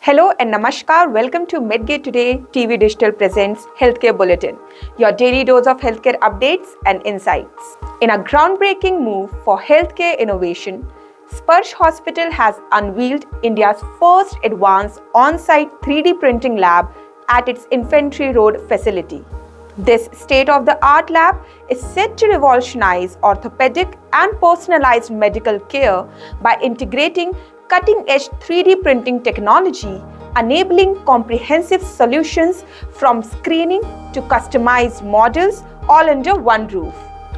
Hello and namaskar. Welcome to Medgate Today TV Digital presents Healthcare Bulletin, your daily dose of healthcare updates and insights. In a groundbreaking move for healthcare innovation, SPARSH Hospital has unveiled India's first advanced on-site 3D printing lab at its Infantry Road facility. This state-of-the-art lab is set to revolutionize orthopedic and personalized medical care by integrating cutting-edge 3D printing technology, enabling comprehensive solutions from screening to customized models all under one roof.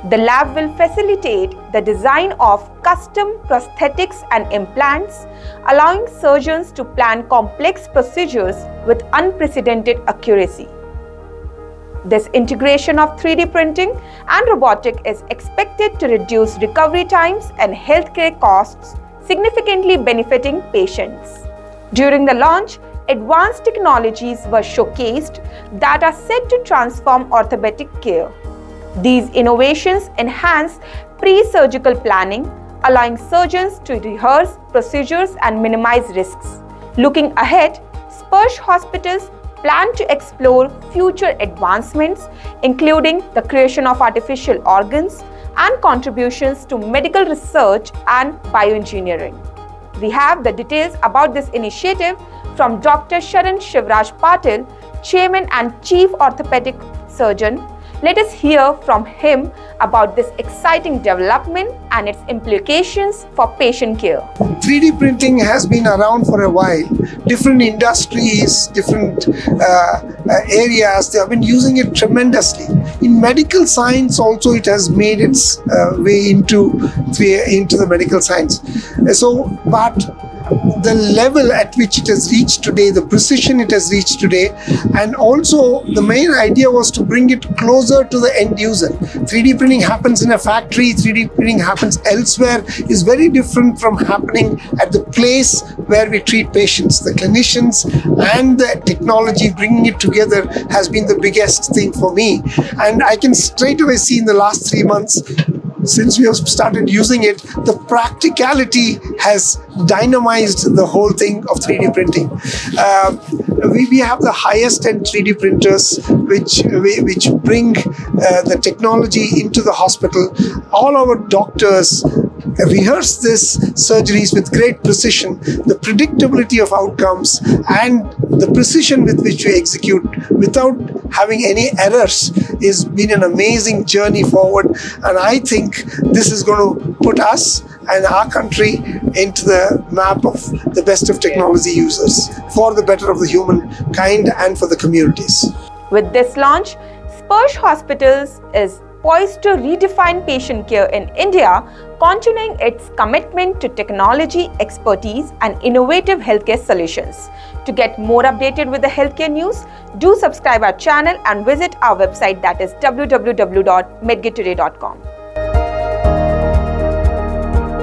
The lab will facilitate the design of custom prosthetics and implants, allowing surgeons to plan complex procedures with unprecedented accuracy. This integration of 3D printing and robotic is expected to reduce recovery times and healthcare costs, significantly benefiting patients. During the launch, advanced technologies were showcased that are set to transform orthopedic care. These innovations enhance pre-surgical planning, allowing surgeons to rehearse procedures and minimize risks. Looking ahead, SPARSH Hospitals plan to explore future advancements, including the creation of artificial organs and contributions to medical research and bioengineering. We have the details about this initiative from Dr. Sharan Shivraj Patil, Chairman and Chief Orthopedic Surgeon. Let us hear from him about this exciting development and its implications for patient care. 3D printing has been around for a while. Different industries, different areas, they have been using it tremendously. In medical science also it has made its way into the medical science. But the level at which it has reached today, the precision it has reached today, and also the main idea was to bring it closer to the end user. 3D printing happens in a factory, 3D printing happens elsewhere, is very different from happening at the place where we treat patients. The clinicians and the technology, bringing it together has been the biggest thing for me. And I can straight away see in the last 3 months, since we have started using it, the practicality has dynamized the whole thing of 3D printing. We have the highest end 3D printers which bring the technology into the hospital. All our doctors rehearse these surgeries with great precision. The predictability of outcomes and the precision with which we execute without having any errors has been an amazing journey forward, and I think this is going to put us and our country into the map of the best of technology users for the better of the humankind and for the communities. With this launch, SPARSH Hospitals is poised to redefine patient care in India, continuing its commitment to technology, expertise, and innovative healthcare solutions. To get more updated with the healthcare news, do subscribe our channel and visit our website, that is www.medgatetoday.com.